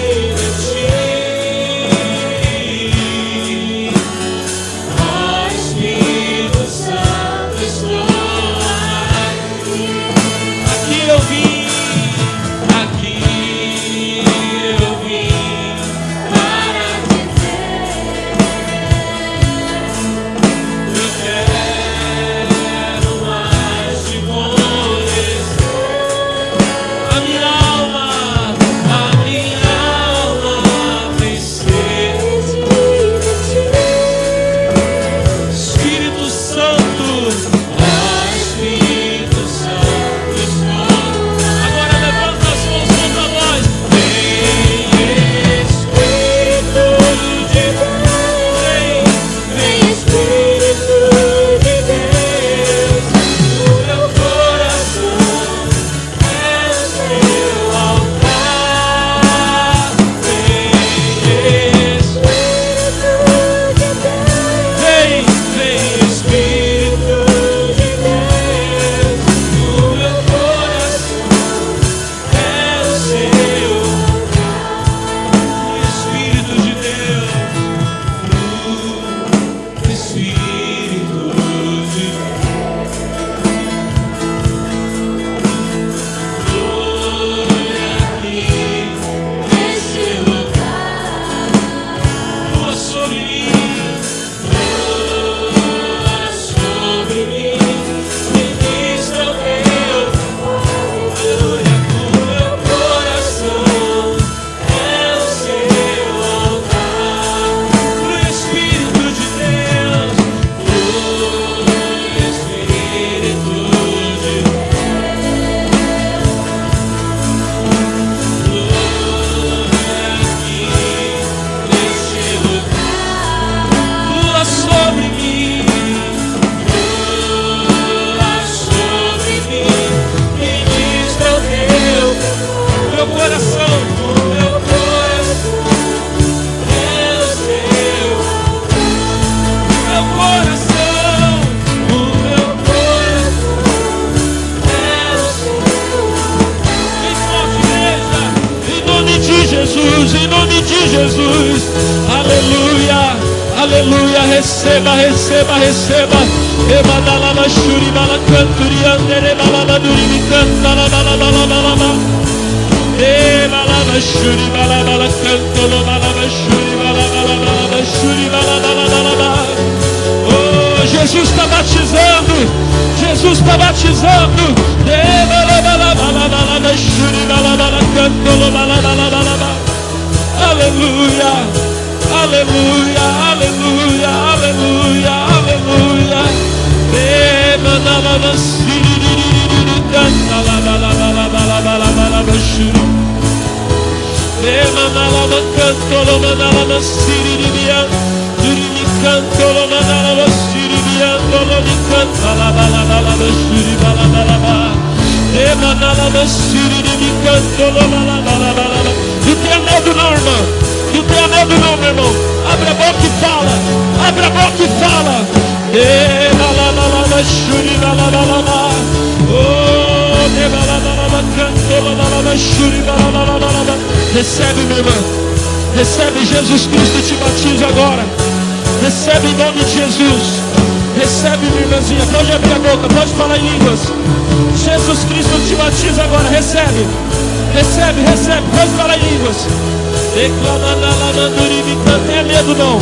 Jesus, em nome de Jesus, aleluia, Aleluia, receba, receba, receba. Emadalaba shuri bala canturi andere bala duri canta la bala bala bala bala. Emalaba shuri bala bala canto bala shuri bala bala bala shuri bala bala bala bala. Oh, Jesus está batizando. Jesus está batizando. Emalaba bala bala bala shuri bala bala canto bala bala bala bala. Aleluia. Aleluia, aleluia, aleluia, aleluia. Emanalaba siri canta la bala bala bala bala bala shuri. Emanalaba canto lo manalaba siri bian. Duri canto lo manalaba siri bian. Lo ni canta la bala bala shuri bala bala bala. Emanalaba siri canto lo bala bala bala. Não tenha medo não, irmão. Não tenha medo não, meu irmão. Abre a boca e fala. Abre a boca e fala. Recebe, meu irmão. Recebe, Jesus Cristo te batiza agora. Recebe em nome de Jesus. Recebe, minha irmãzinha. Pode abrir a boca, pode falar em línguas. Jesus Cristo te batiza agora. Recebe. Recebe, recebe. Pode falar em línguas. Não tenha medo não.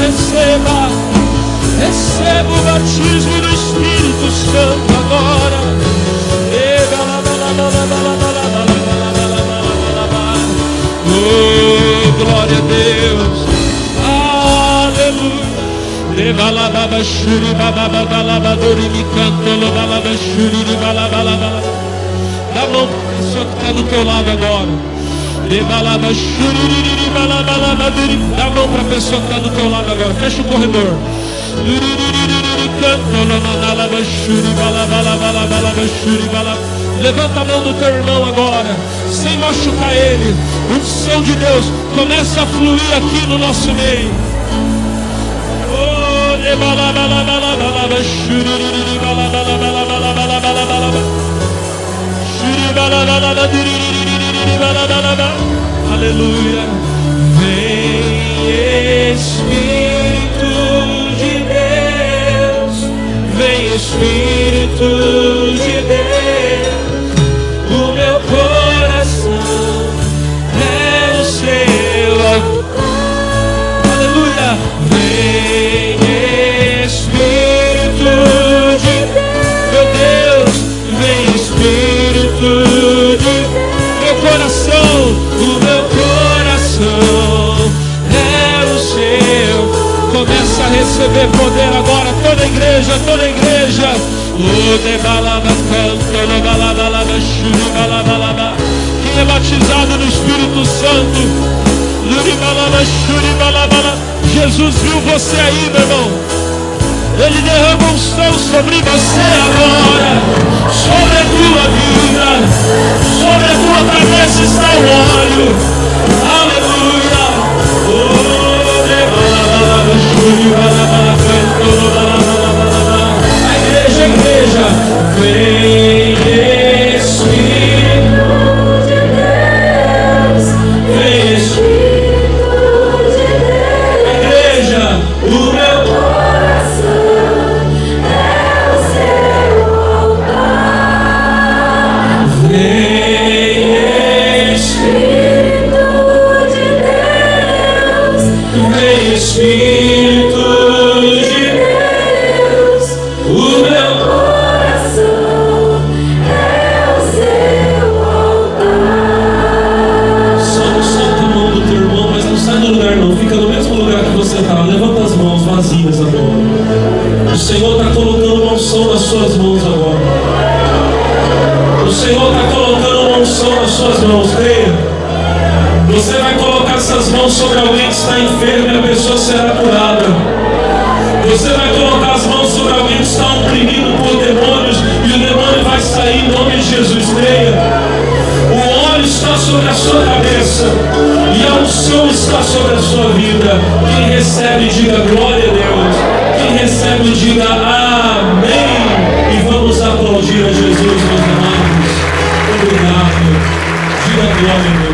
Receba. Receba o batismo do Espírito Santo agora. Oh, glória a Deus. Aleluia. Levalababa shuri bababa balaba dori mi canto balaba shuri balaba. Dá a mão para a pessoa que está do teu lado agora. Levalaba shuri balaba dori. Dá a mão para a pessoa que está do teu lado agora. Fecha o corredor. Levanta a mão do teu irmão agora, sem machucar ele. A unção de Deus começa a fluir aqui no nosso meio. Aleluia. Vem Espírito de Deus, vem Espírito de Deus, o meu coração é o seu altar. Aleluia. Vem Espírito de Deus, meu Deus, vem Espírito de Deus, meu coração, o meu coração é o seu. Começa a receber poder agora, toda a igreja, toda a igreja. Quem é batizado no Espírito Santo, Jesus viu você aí, meu irmão. Ele derrama um unção sobre você agora, sobre a tua vida, sobre a tua cabeça está o óleo. Aleluia. A igreja, vem Espírito de Deus, vem Espírito de Deus. A igreja, o meu coração é o seu altar. Vem Espírito de Deus, vem Espírito de Deus, o meu coração é o seu altar. Solta a mão do teu irmão, mas não sai do lugar não, fica no mesmo lugar que você está. Levanta as mãos vazias agora. O Senhor está colocando uma unção nas suas mãos agora. O Senhor está colocando uma unção nas suas mãos, creia. Você vai colocar essas mãos sobre alguém que está enfermo e a pessoa será curada. Você vai colocar as mãos sobre alguém que está oprimido por demônios e o demônio vai sair em nome de Jesus. Creia. O óleo está sobre a sua cabeça e a unção está sobre a sua vida. Quem recebe, diga glória a Deus. Quem recebe, diga amém. E vamos aplaudir a Jesus, meus irmãos. aleluia.